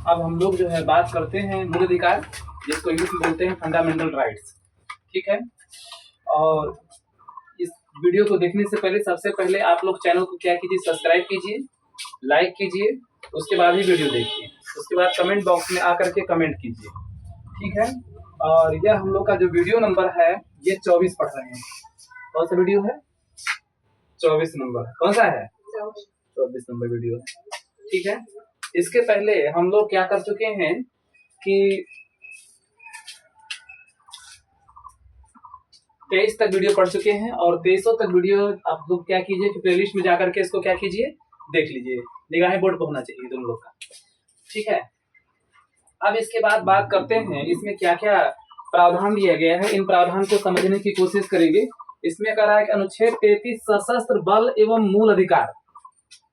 अब हम लोग जो है बात करते हैं मूल अधिकार, जिसको इंग्लिश में बोलते हैं फंडामेंटल राइट्स। ठीक है, और इस वीडियो को देखने से पहले सबसे पहले आप लोग चैनल को क्या कीजिए, सब्सक्राइब कीजिए, लाइक कीजिए, उसके बाद ही वीडियो देखिए, उसके बाद कमेंट बॉक्स में आकर के कमेंट कीजिए। ठीक है, और यह हम लोग का जो वीडियो नंबर है ये 24 पढ़ रहे हैं। कौन सा वीडियो है? 24 नंबर। कौन सा है? 24 नंबर वीडियो है। ठीक है, इसके पहले हम लोग क्या कर चुके हैं कि 23 तक वीडियो पढ़ चुके हैं, और 2300 तक वीडियो आप लोग क्या कीजिए कि प्लेलिस्ट में जाकर के इसको क्या कीजिए, देख लीजिए। निगाहें बोर्ड पर होना चाहिए तुम लोग का। ठीक है, अब इसके बाद बात करते हैं इसमें क्या क्या प्रावधान दिया गया है। इन प्रावधान को समझने की कोशिश करेंगे। इसमें कह रहा है कि अनुच्छेद 33 सशस्त्र बल एवं मूल अधिकार।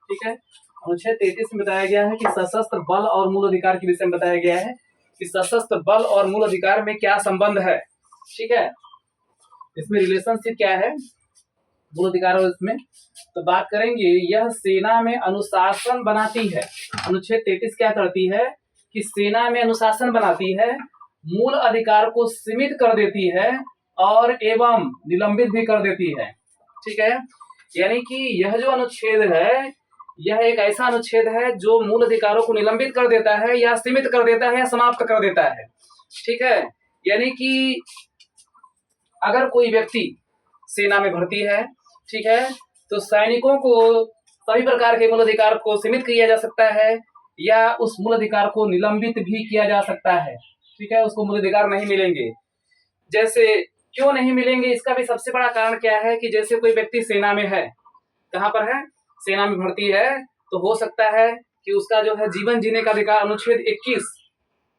ठीक है, अनुच्छेद 33 में बताया गया है कि सशस्त्र बल और मूल अधिकार के विषय में बताया गया है कि सशस्त्र बल और मूल अधिकार में क्या संबंध है। ठीक है, इसमें रिलेशनशिप क्या है मूल अधिकार और इसमें, तो बात करेंगे। यह सेना में अनुशासन बनाती है। अनुच्छेद 33 क्या करती है कि सेना में अनुशासन बनाती है, मूल अधिकार को सीमित कर देती है और एवं निलंबित भी कर देती है। ठीक है, यानी कि यह जो अनुच्छेद है यह एक ऐसा अनुच्छेद है जो मूल अधिकारों को निलंबित कर देता है या सीमित कर देता है या समाप्त कर देता है। ठीक है, यानी कि अगर कोई व्यक्ति सेना में भर्ती है, ठीक है, तो सैनिकों को सभी प्रकार के मूल अधिकार को सीमित किया जा सकता है या उस मूल अधिकार को निलंबित भी किया जा सकता है। ठीक है, उसको मूल अधिकार नहीं मिलेंगे। जैसे क्यों नहीं मिलेंगे, इसका भी सबसे बड़ा कारण क्या है कि जैसे कोई व्यक्ति सेना में है, कहाँ पर है, सेना में भर्ती है, तो हो सकता है कि उसका जो है जीवन जीने का अधिकार अनुच्छेद 21,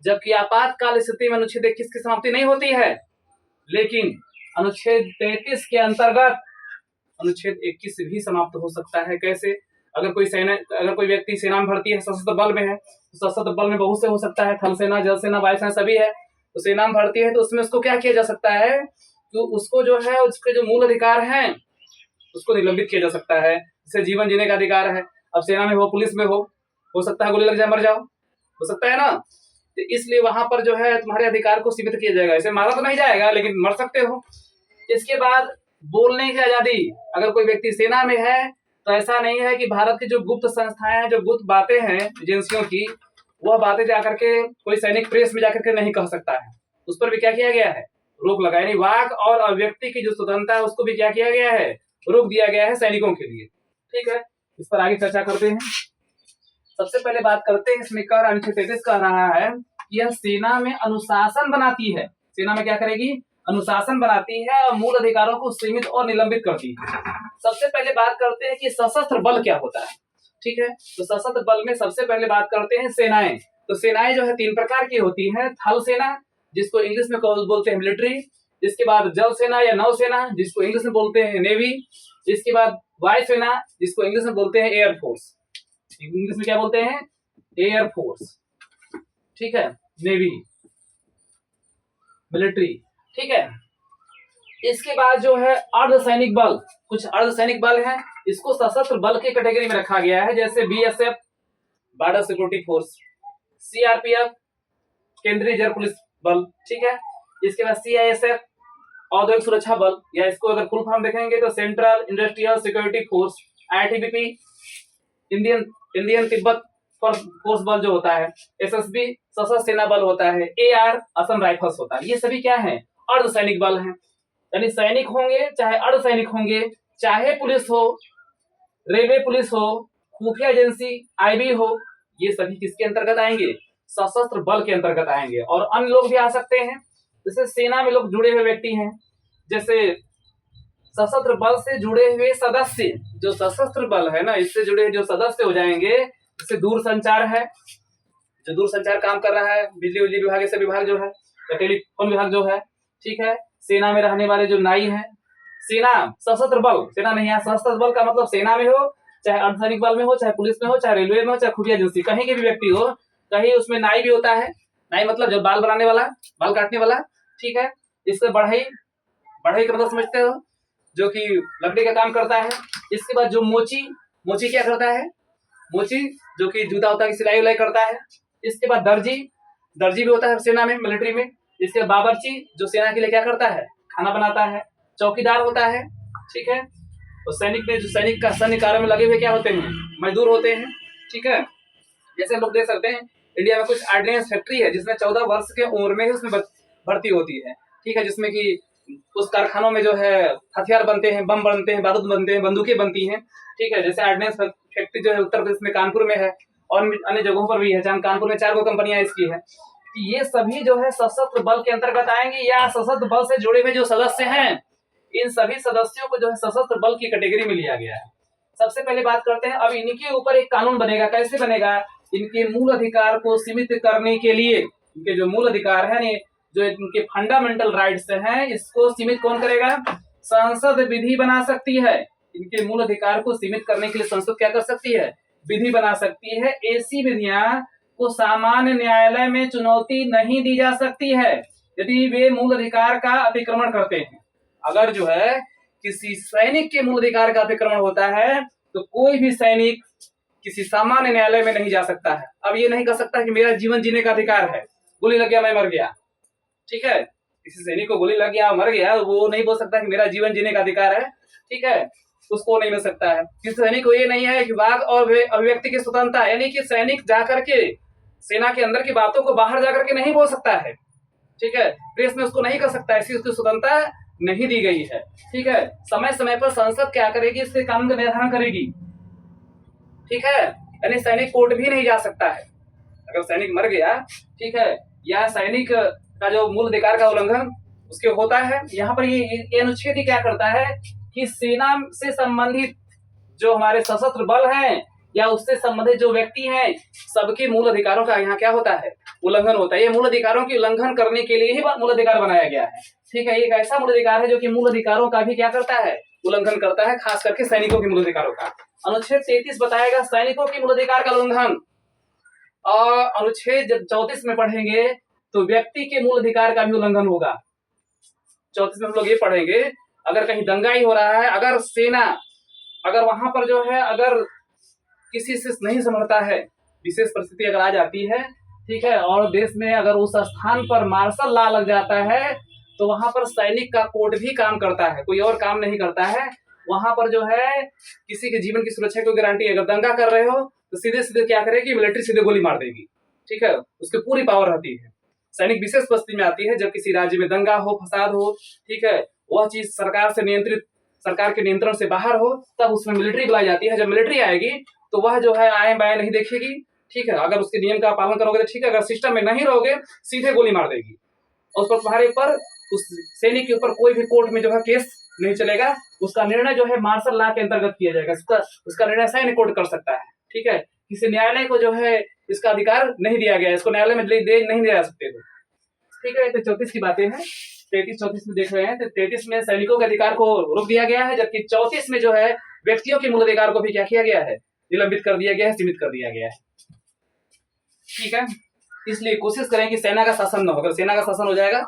जबकि आपातकाल स्थिति में अनुच्छेद 21 की समाप्ति नहीं होती है, लेकिन अनुच्छेद 33 के अंतर्गत अनुच्छेद 21 भी समाप्त हो सकता है। कैसे? अगर कोई व्यक्ति सेना में भर्ती है, सशस्त्र बल में है, तो सशस्त्र बल में बहुत से हो सकता है, थल सेना, जल सेना, वायु सेना सभी है। तो सेना में भर्ती है तो उसमें उसको क्या किया जा सकता है, तो उसको जो है उसके जो मूल अधिकार हैं उसको निलंबित किया जा सकता है। जैसे जीवन जीने का अधिकार है, अब सेना में हो, पुलिस में हो सकता है गोली लग जाए, मर जाओ, हो सकता है ना। तो इसलिए वहां पर जो है तुम्हारे अधिकार को सीमित किया जाएगा। इसे मारा तो नहीं जाएगा लेकिन मर सकते हो। इसके बाद बोलने की आजादी, अगर कोई व्यक्ति सेना में है तो ऐसा नहीं है कि भारत की जो गुप्त संस्थाएं हैं, जो गुप्त बातें हैं एजेंसियों की, वह बातें जाकर के कोई सैनिक प्रेस में जाकर के नहीं कह सकता है। उस पर भी क्या किया गया है, रोक लगा, यानी वाक और अभिव्यक्ति की जो स्वतंत्रता है उसको भी क्या किया गया है, रोक दिया गया है सैनिकों के लिए। ठीक है, इस पर आगे चर्चा करते हैं। सबसे पहले बात करते हैं इसमें कर अनुच्छेद 33 कह रहा है कि यह सेना में अनुशासन बनाती है। सेना में क्या करेगी, अनुशासन बनाती है और मूल अधिकारों को सीमित और निलंबित करती है। सबसे पहले बात करते हैं कि सशस्त्र बल क्या होता है। ठीक है, तो सशस्त्र बल में सबसे पहले बात करते हैं सेनाएं। तो सेनाएं जो है 3 प्रकार की होती हैं। थल सेना, जिसको इंग्लिश में बोलते हैं मिलिट्री, जिसके बाद जल सेना या नौसेना, जिसको इंग्लिश में बोलते हैं नेवी, इसके बाद वायु सेना, जिसको इंग्लिश में बोलते हैं एयर फोर्स। इंग्लिश में क्या बोलते हैं, एयर फोर्स। ठीक है, नेवी, मिलिट्री। ठीक है, इसके बाद जो है अर्धसैनिक बल, कुछ अर्धसैनिक बल हैं, इसको सशस्त्र बल की कैटेगरी में रखा गया है। जैसे BSF, border security force, CRPF, केंद्रीय रिजर्व पुलिस बल। ठीक है, इसके बाद सीआईएसएफ, औद्योगिक सुरक्षा बल, या इसको अगर फुल फॉर्म देखेंगे तो central industrial security force, ITBP, Indian Tibet force बल जो होता है, एसएसबी सशस्त्र सेना बल होता है, एआर असम राइफल्स होता है। ये सभी क्या है, अर्धसैनिक बल हैं। यानी सैनिक होंगे चाहे अर्धसैनिक होंगे, चाहे पुलिस हो, रेलवे पुलिस हो, खुफिया एजेंसी, आईबी हो, ये सभी किसके अंतर्गत आएंगे, सशस्त्र बल के अंतर्गत आएंगे। और अन्य लोग भी आ सकते हैं, जैसे सेना में लोग जुड़े हुए व्यक्ति हैं, जैसे सशस्त्र बल से जुड़े हुए सदस्य, जो सशस्त्र बल है ना, इससे जुड़े जो सदस्य हो जाएंगे, जैसे दूरसंचार है, जो दूरसंचार काम कर रहा है, बिजली उजली विभाग, ऐसे विभाग जो है, या टेलीफोन विभाग जो है। ठीक है, सेना में रहने वाले जो नाई हैं, सेना सशस्त्र बल, सेना नहीं है, सशस्त्र बल का मतलब सेना में हो, चाहे अर्धसैनिक बल में हो, चाहे पुलिस में हो, चाहे रेलवे में हो, चाहे खुफिया एजेंसी, कहीं के भी व्यक्ति हो, कहीं उसमें नाई भी होता है। नाई मतलब जो बाल बनाने वाला, बाल काटने वाला। ठीक है, इससे बढ़ई का मतलब समझते हो, जो कि लकड़ी का काम करता है। इसके बाद जो मोची क्या करता है, मोची जो कि जूता उता की सिलाई उलाई करता है। इसके बाद दर्जी, दर्जी भी होता है सेना में, मिलिट्री में। इसके बाद बावर्ची, जो सेना के लिए क्या करता है, खाना बनाता है। चौकीदार होता है, ठीक है। और सैनिक में, जो सैनिक का सैन्य कार्य में लगे हुए क्या होते हैं, मजदूर होते हैं, ठीक है। जैसे हम लोग देख सकते हैं इंडिया में कुछ ऑर्डिनेंस फैक्ट्री है जिसमें 14 वर्ष के उम्र में ही उसमें भर्ती होती है, ठीक है। जिसमें कि उस कारखानों में जो है हथियार बनते हैं, बम बनते हैं, बारूद बनते हैं, बंदूकें बनती हैं, ठीक है। जैसे ऑर्डिनेंस फैक्ट्री जो है उत्तर प्रदेश में कानपुर में है और अन्य जगहों पर भी है, जहाँ कानपुर में 4 कंपनियां इसकी है। ये सभी जो है सशस्त्र बल के अंतर्गत आएंगे या सशस्त्र बल से जुड़े हुए जो सदस्य हैं, इन सभी सदस्यों को जो है सशस्त्र बल की कैटेगरी में लिया गया है। सबसे पहले बात करते हैं, अब इनके ऊपर एक कानून बनेगा। कैसे बनेगा? इनके मूल अधिकार को सीमित करने के लिए, इनके जो मूल अधिकार है, जो इनके फंडामेंटल राइट्स हैं, इसको सीमित कौन करेगा? संसद विधि बना सकती है। इनके मूल अधिकार को सीमित करने के लिए संसद क्या कर सकती है? विधि बना सकती है। ऐसी विधियां को सामान्य न्यायालय में चुनौती नहीं दी जा सकती है यदि वे मूल अधिकार का अतिक्रमण करते हैं। अगर जो है किसी सैनिक के मूल अधिकार का अतिक्रमण होता है तो कोई भी सैनिक किसी सामान्य न्यायालय में नहीं जा सकता है। अब ये नहीं कह सकता कि मेरा जीवन जीने का अधिकार है, गोली लग गया मैं मर गया, ठीक है। किसी सैनिक को गोली लग गया मर गया, वो नहीं बोल सकता कि मेरा जीवन जीने का अधिकार है, ठीक है, उसको नहीं मिल सकता है। किसी सैनिक को ये नहीं है कि वाक और अभिव्यक्ति की स्वतंत्रता, यानी कि सैनिक जाकर के सेना के अंदर की बातों को बाहर जाकर के नहीं बोल सकता है, ठीक है। प्रेस में उसको नहीं कर सकता है, इसकी उसकी स्वतंत्रता नहीं दी गई है, ठीक है। समय समय पर संसद क्या करेगी? इसके कानून का निर्धारण करेगी, ठीक है। यानी सैनिक कोर्ट भी नहीं जा सकता है अगर सैनिक मर गया, ठीक है, या सैनिक का जो मूल अधिकार का उल्लंघन उसके होता है। यहाँ पर ये अनुच्छेद ही क्या करता है कि सेना से संबंधित जो हमारे सशस्त्र बल हैं या उससे संबंधित जो व्यक्ति हैं, सबके मूल अधिकारों का यहाँ क्या होता है? उल्लंघन होता है। ये मूल अधिकारों के उल्लंघन करने के लिए ही मूल अधिकार बनाया गया है, ठीक है। एक ऐसा मूल अधिकार है जो कि मूल अधिकारों का भी क्या करता है? उल्लंघन करता है, खास करके सैनिकों के मूल अधिकारों का। अनुच्छेद 33 बताएगा सैनिकों के मूल अधिकार का उल्लंघन, और अनुच्छेद जब 34 में पढ़ेंगे तो व्यक्ति के मूल अधिकार का भी उल्लंघन होगा। 34 में हम लोग ये पढ़ेंगे, अगर कहीं दंगा ही हो रहा है, अगर सेना अगर वहां पर जो है अगर किसी से नहीं समझता है, विशेष परिस्थिति अगर आ जाती है, ठीक है, और देश में अगर उस स्थान पर मार्शल लॉ लग जाता है तो वहां पर सैनिक का कोड भी काम करता है, कोई और काम नहीं करता है। वहां पर जो है किसी के जीवन की सुरक्षा की गारंटी है। अगर दंगा कर रहे हो तो सीधे सीधे क्या करेगी? मिलिट्री सीधे गोली मार देगी, ठीक है, उसकी पूरी पावर रहती है। सैनिक विशेष परिस्थिति में आती है जब किसी राज्य में दंगा हो, फसाद हो, ठीक है, वह चीज सरकार के नियंत्रण से बाहर हो, तब उसमें मिलिट्री बुलाई जाती है। जब मिलिट्री आएगी तो वह जो है आए बाएं नहीं देखेगी, ठीक है। अगर उसके नियम का पालन करोगे तो ठीक है, अगर सिस्टम में नहीं रहोगे सीधे गोली मार देगी। और उस पर तुम्हारे पर, उस सैनिक के ऊपर कोई भी कोर्ट में जो है केस नहीं चलेगा, उसका निर्णय जो है मार्शल लॉ के अंतर्गत किया जाएगा। उसका निर्णय सैन्य कोर्ट कर सकता है, ठीक है। किसी न्यायालय को जो है इसका अधिकार नहीं दिया गया, इसको न्यायालय में नहीं ले जा सकते, ठीक है। तो 34 की बातें हैं, 33-34 में देख रहे हैं। तो 33 में सैनिकों के अधिकार को रोक दिया गया है, जबकि 34 में जो है व्यक्तियों के मूल अधिकार को भी क्या किया गया है? निलंबित कर दिया गया है, सीमित कर दिया गया है, ठीक है। इसलिए कोशिश करें कि सेना का शासन न हो। अगर सेना का शासन हो जाएगा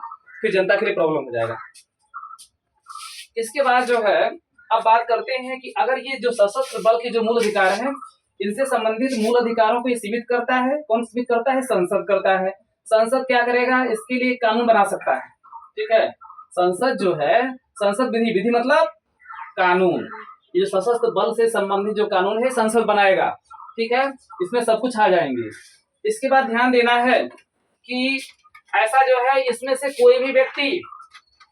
फिर जनता के लिए प्रॉब्लम हो जाएगा। इसके बाद जो है अब बात करते हैं कि अगर ये जो सशस्त्र बल के जो मूल अधिकार हैं, इनसे संबंधित मूल अधिकारों को ये सीमित करता है, कौन सीमित करता है? संसद करता है। संसद क्या करेगा? इसके लिए कानून बना सकता है, ठीक है। संसद जो है, संसद विधि मतलब कानून, ये जो सशस्त्र बल से संबंधित जो कानून है संसद बनाएगा, ठीक है। इसमें सब कुछ आ जाएंगे। इसके बाद ध्यान देना है कि ऐसा जो है इसमें से कोई भी व्यक्ति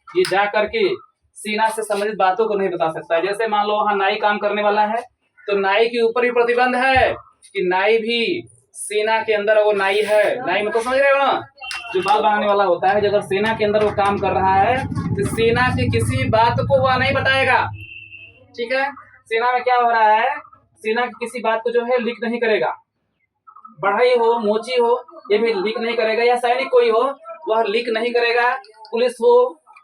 ये जा करके सेना से संबंधित बातों को नहीं बता सकता है। जैसे मान लो वहां नाई काम करने वाला है तो नाई के ऊपर भी प्रतिबंध है कि नाई भी सेना के अंदर वो नाई है। नाई मतलब समझ रहे हो ना, जो बाल बनाने वाला होता है। अगर सेना के अंदर वो काम कर रहा है तो सेना की किसी बात को वह नहीं बताएगा, ठीक है। सेना में क्या हो रहा है, सेना की किसी बात को जो है लीक नहीं करेगा। बढ़ई हो, मोची हो, ये भी लीक नहीं करेगा, या सैनिक कोई हो वह लीक नहीं करेगा। पुलिस हो,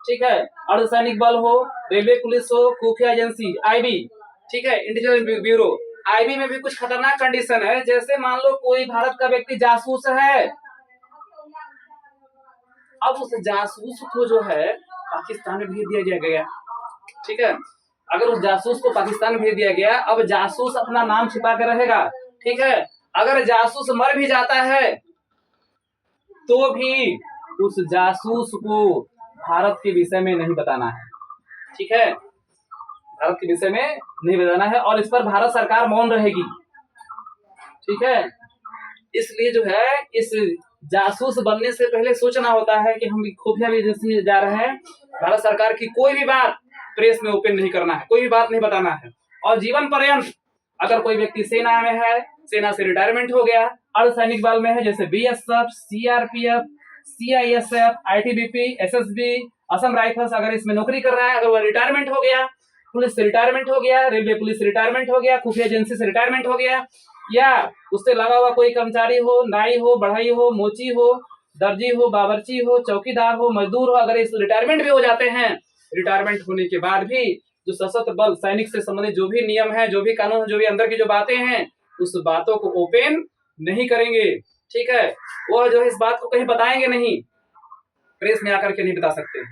ठीक है, अर्धसैनिक बल हो, रेलवे पुलिस हो, खुफिया एजेंसी आईबी, ठीक है, इंटेलिजेंस ब्यूरो। आईबी में भी कुछ खतरनाक कंडीशन है। जैसे मान लो कोई भारत का व्यक्ति जासूस है, अब उस जासूस को जो है पाकिस्तान में भेज दिया गया, ठीक है। अगर उस जासूस को पाकिस्तान भेज दिया गया, अब जासूस अपना नाम छिपा कर रहेगा, ठीक है। अगर जासूस मर भी जाता है तो भी उस जासूस को भारत के विषय में नहीं बताना है। ठीक है, भारत के विषय में नहीं बताना है और इस पर भारत सरकार मौन रहेगी। ठीक है, इसलिए जो है इस जासूस बनने से पहले सोचना होता है कि हम खुफिया एजेंसी में जा रहे हैं, भारत सरकार की कोई भी बात प्रेस में ओपन नहीं करना है, कोई भी बात नहीं बताना है। और जीवन पर्यंत अगर कोई व्यक्ति सेना में है, सेना से रिटायरमेंट हो गया, अर्धसैनिक बल में है जैसे BSF, CRPF, CISF, ITBP, SSB, Assam rifles, अगर इसमें नौकरी कर रहा है, अगर वो रिटायरमेंट हो गया, पुलिस से रिटायरमेंट हो गया, रेलवे पुलिस से रिटायरमेंट हो गया, खुफिया एजेंसी से रिटायरमेंट हो गया, या उससे लगा हुआ कोई कर्मचारी हो, नाई हो, बढ़ई हो, मोची हो, दर्जी हो, बावर्ची हो, चौकीदार हो, मजदूर हो, अगर इस रिटायरमेंट भी हो जाते हैं, रिटायरमेंट होने के बाद भी जो सशस्त्र बल सैनिक से संबंधित जो भी नियम है, जो भी कानून है, जो भी अंदर की जो बातें हैं, उस बातों को ओपन नहीं करेंगे। ठीक है, वह जो है इस बात को कहीं बताएंगे नहीं, प्रेस में आकर के नहीं बता सकते।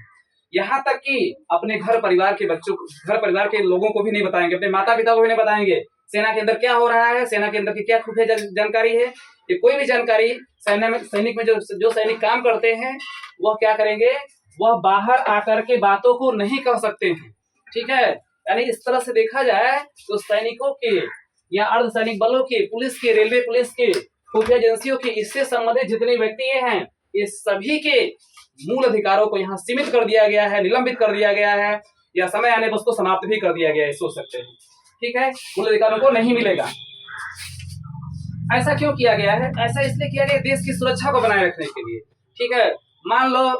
यहाँ तक कि अपने घर परिवार के बच्चों को, घर परिवार के लोगों को भी नहीं बताएंगे, अपने माता पिता को भी नहीं बताएंगे सेना के अंदर क्या हो रहा है, सेना के अंदर की क्या खुफिया जानकारी है। ये कोई भी जानकारी सेना में, सैनिक में जो सैनिक काम करते हैं वह क्या करेंगे, वह बाहर आकर के बातों को नहीं कह सकते हैं। ठीक है, यानी इस तरह से देखा जाए तो सैनिकों के या अर्धसैनिक बलों के, पुलिस के, रेलवे पुलिस के, खुफिया एजेंसियों के, इससे संबंधित जितने व्यक्ति हैं, ये सभी के मूल अधिकारों को यहाँ सीमित कर दिया गया है, निलंबित कर दिया गया है, या समय आने पर उसको समाप्त भी कर दिया गया है, सोच सकते हैं। ठीक है, मूल अधिकारों को नहीं मिलेगा। ऐसा क्यों किया गया है? ऐसा इसलिए किया गया देश की सुरक्षा को बनाए रखने के लिए। ठीक है, मान लो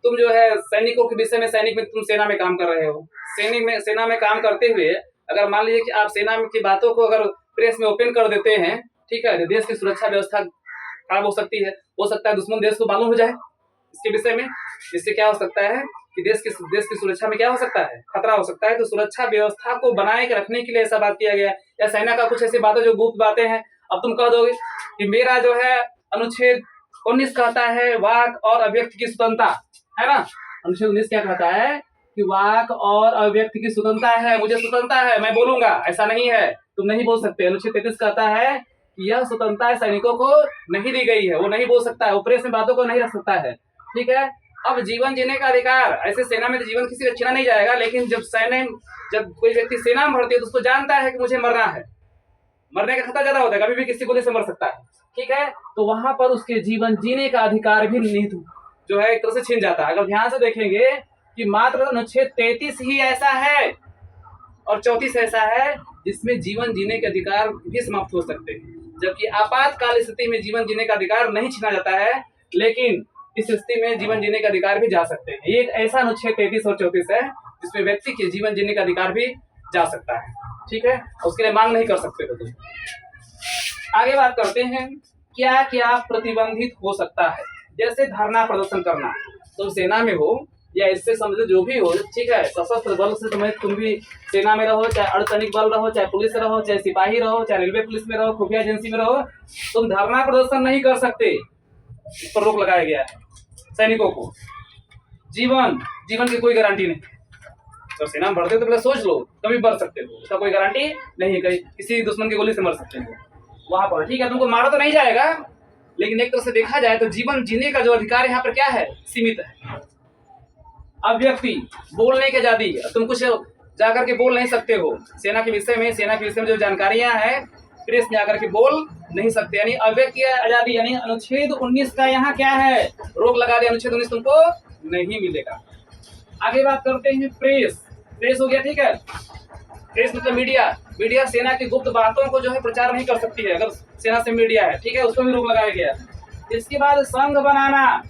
तुम जो है सैनिकों के विषय में, सैनिक में, तुम सेना में काम कर रहे हो, सेना में काम करते हुए अगर मान लीजिए कि आप सेना की बातों को अगर प्रेस में ओपन कर देते हैं, ठीक है, तो देश की सुरक्षा व्यवस्था खराब हो सकती है। हो सकता है दुश्मन देश को मालूम हो जाए इसके विषय में, इससे क्या हो सकता है कि देश की सुरक्षा में क्या हो सकता है, खतरा हो सकता है। तो सुरक्षा व्यवस्था को बनाए के रखने के लिए ऐसा बात किया गया। या सेना का कुछ ऐसी बातें जो गुप्त बातें हैं, अब तुम कह दोगे कि मेरा जो है अनुच्छेद 19 कहता है वाक और अभिव्यक्ति की स्वतंत्रता, है ना। अनुच्छेद 19 क्या कहता है कि वाक और अभिव्यक्ति की स्वतंत्रता है, मुझे स्वतंत्रता है, मैं बोलूंगा। ऐसा नहीं है, तुम नहीं बोल सकते। अनुच्छेद 33 कहता है कि यह स्वतंत्रता सैनिकों को नहीं दी गई है, वो नहीं बोल सकता है, वो प्रेस में बातों को नहीं रख सकता है। ठीक है, अब जीवन जीने का अधिकार, ऐसे सेना में तो जीवन किसी का छीना नहीं जाएगा, लेकिन जब कोई व्यक्ति सेना में भर्ती है तो उसको जानता है कि मुझे मरना है, मरने का खतरा ज्यादा होता है, कभी भी किसी गोली से मर सकता है। ठीक है, तो वहां पर उसके जीवन जीने का अधिकार भी निहित जो है एक तरह से छीन जाता है। अगर ध्यान से देखेंगे कि मात्र अनुच्छेद 33 ही ऐसा है और 34 ऐसा है जिसमें जीवन जीने के अधिकार भी समाप्त हो सकते हैं, जबकि आपातकाल स्थिति में जीवन जीने का अधिकार नहीं छीना जाता है, लेकिन इस स्थिति में जीवन जीने का अधिकार भी जा सकते हैं। ये एक ऐसा अनुच्छेद 33 और 34 है जिसमें व्यक्ति के जीवन जीने का अधिकार भी जा सकता है। ठीक है, उसके लिए मांग नहीं कर सकते हो तुम। आगे बात करते हैं क्या क्या प्रतिबंधित हो सकता है। जैसे धरना प्रदर्शन करना, तुम सेना में हो या इससे संबंधित जो भी हो, ठीक है, सशस्त्र बल से संबंधित, तुम भी सेना में रहो, चाहे अर्धसैनिक बल रहो, चाहे पुलिस रहो, चाहे सिपाही रहो, चाहे रेलवे पुलिस में रहो, खुफिया एजेंसी में रहो, तुम धरना प्रदर्शन नहीं कर सकते। इस पर रोक लगाया गया है सैनिकों को। जीवन की कोई गारंटी नहीं। तो सेना में बढ़ते तो पहले सोच लो, कभी बढ़ सकते हो, उसका कोई गारंटी नहीं है, कहीं किसी दुश्मन की गोली से मर सकते हो वहां पर। ठीक है, तुमको मारा तो नहीं जाएगा, लेकिन एक तरह से देखा जाए तो जीवन जीने का जो अधिकार यहाँ पर क्या है, सीमित है। अभिव्यक्ति, बोलने की आजादी, तुम कुछ जाकर के बोल नहीं सकते हो सेना के विषय में जो जानकारियां हैं प्रेस में आकर के बोल नहीं सकते, यानी अभिव्यक्ति आजादी। यानी अनुच्छेद 19 का यहाँ क्या है, रोक लगा दिया, अनुच्छेद 19 तुमको नहीं मिलेगा। आगे बात करते हैं प्रेस हो गया। ठीक है, प्रेस मतलब मीडिया सेना की गुप्त बातों को जो है प्रचार नहीं कर सकती है, अगर सेना से मीडिया है। ठीक है, उसको भी रोक लगाया गया। इसके बाद संघ बनाना,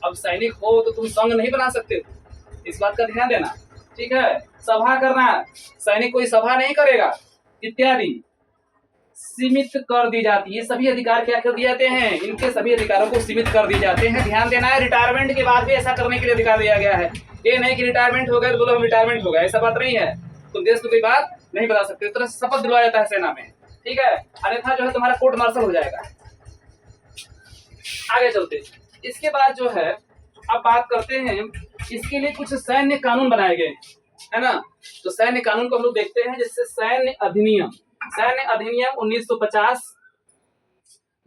अब सैनिक हो तो तुम संघ नहीं बना सकते, इस बात का ध्यान देना। ठीक है, सभा करना, सैनिक कोई सभा नहीं करेगा, इत्यादि सीमित कर दी जाती है। ये सभी अधिकार क्या कर दिए जाते हैं, इनके सभी अधिकारों को सीमित कर दिए जाते हैं। ध्यान देना है, रिटायरमेंट के बाद भी ऐसा करने के लिए अधिकार दिया गया है। ये नहीं कि रिटायरमेंट हो गए तो बोलो हम रिटायरमेंट हो गया, ऐसा बात नहीं है। तुम देश को कोई बात नहीं बता सकते, इस तरह से शपथ दिलवाया जाता है सेना में। ठीक है, अन्यथा जो है तुम्हारा कोर्ट मार्शल हो जाएगा। आगे चलते, इसके बाद जो है अब बात करते हैं, इसके लिए कुछ सैन्य कानून बनाए गए है ना। तो सैन्य कानून को हम लोग देखते हैं, जैसे सैन्य अधिनियम 1950,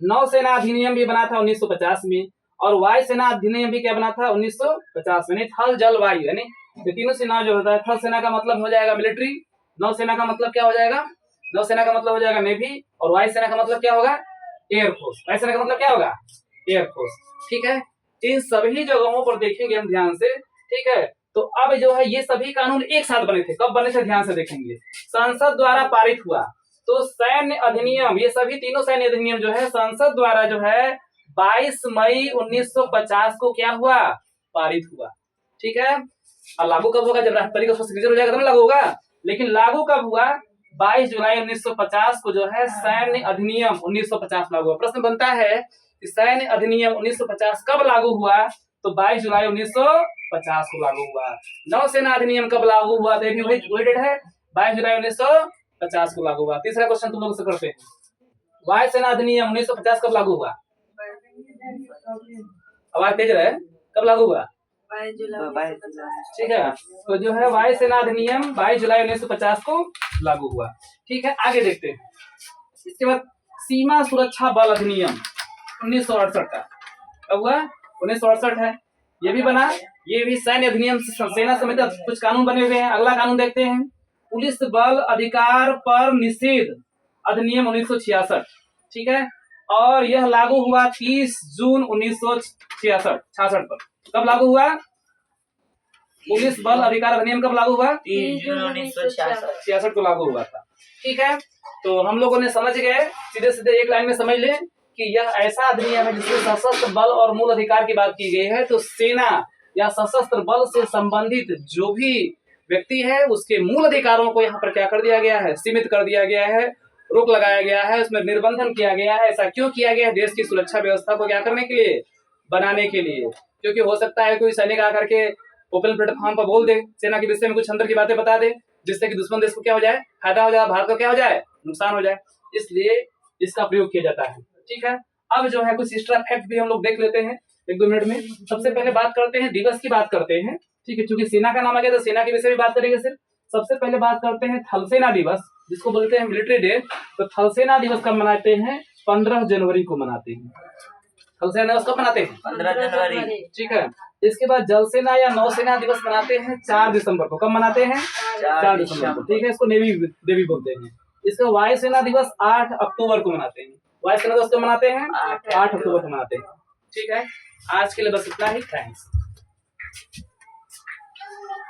नौसेना अधिनियम भी बना था 1950 में, और वायुसेना अधिनियम भी क्या बना था 1950 में। थल जल वायु यानी ये तीनों सेना जो होता है, थल सेना का मतलब हो जाएगा मिलिट्री, नौसेना का मतलब क्या हो जाएगा, नौसेना का मतलब हो जाएगा नेवी, और वायुसेना का मतलब क्या होगा, एयरफोर्स। वायुसेना का मतलब क्या होगा, एयरफोर्स। ठीक है, इन सभी जगहों पर देखेंगे हम ध्यान से। ठीक है, तो अब जो है ये सभी कानून एक साथ बने थे, कब बने थे ध्यान से देखेंगे, संसद द्वारा पारित हुआ। तो सैन्य अधिनियम, ये सभी तीनों सैन्य अधिनियम जो है संसद द्वारा जो है 22 मई 1950 को क्या हुआ, पारित हुआ। ठीक है, और लागू कब होगा, जब राष्ट्रपति का सिग्नेचर हो जाएगा तब लागू होगा। लेकिन लागू कब हुआ, 22 जुलाई 1950 को जो है सैन्य अधिनियम 1950 लागू हुआ। प्रश्न बनता है कि सैन्य अधिनियम 1950 कब लागू हुआ, तो 22 जुलाई 1950 को लागू हुआ। नौसेना अधिनियम कब लागू हुआ, तो वही डेट है 22 जुलाई 1950 को लागू हुआ। तीसरा क्वेश्चन तुम लोग से करते हैं, वायुसेना अधिनियम 1950 कब लागू हुआ, आवाज तेज रहे, कब लागू हुआ, ठीक है, तो जो है वायुसेना अधिनियम 22 जुलाई 1950 को लागू हुआ। ठीक है, आगे देखते हैं। इसके बाद सीमा सुरक्षा बल अधिनियम 1968 का कब हुआ, 1968 है, ये भी बना, ये भी सैन्य अधिनियम सेना समेत कुछ कानून बने हुए हैं। अगला कानून देखते हैं, पुलिस बल अधिकार पर निषेध अधिनियम 1966। ठीक है, और यह लागू हुआ 30 जून 1966 पर। कब लागू हुआ, पुलिस बल अधिकार अधिनियम कब लागू हुआ, 30 जून 1966 को लागू हुआ था। ठीक है, तो हम लोगों ने समझ गए, सीधे सीधे एक लाइन में समझ ले कि यह ऐसा अधिनियम है जिसमें सशस्त्र बल और मूल अधिकार की बात की गई है। तो सेना या सशस्त्र बल से संबंधित जो भी व्यक्ति है उसके मूल अधिकारों को यहाँ पर क्या कर दिया गया है, सीमित कर दिया गया है, रोक लगाया गया है, उसमें निर्बंधन किया गया है। ऐसा क्यों किया गया है, देश की सुरक्षा व्यवस्था को क्या करने के लिए, बनाने के लिए। क्योंकि हो सकता है कोई सैनिक आकर के ओपन प्लेटफॉर्म पर बोल दे, सेना के विषय में कुछ अंदर की बातें बता दे, जिससे कि दुश्मन देश को क्या हो जाए, फायदा हो जाए, भारत को क्या हो जाए, नुकसान हो जाए, इसलिए इसका प्रयोग किया जाता है। ठीक है, अब जो है कुछ एक्स्ट्रा फैक्ट भी हम लोग देख लेते हैं 1-2 मिनट में। सबसे पहले बात करते हैं दिवस की, बात करते हैं। ठीक है, क्योंकि सेना का नाम आ गया तो सेना के विषय में बात करेंगे सिर्फ। सबसे पहले बात करते हैं थल सेना दिवस, जिसको बोलते हैं मिलिट्री डे। तो थल सेना दिवस कब मनाते हैं, 15 जनवरी को मनाते हैं। थल सेना दिवस कब मनाते हैं, 15 जनवरी। ठीक है, इसके बाद जल सेना या नौसेना दिवस मनाते हैं 4 दिसंबर को। कब मनाते हैं, 4 दिसंबर को। ठीक है, इसको नेवी देवी बोलते हैं। इसका वायुसेना दिवस 8 अक्टूबर को मनाते हैं। वायुसेना दिवस को मनाते हैं 8 अक्टूबर को मनाते हैं। ठीक है, आज के लिए बस इतना ही, थैंक्स।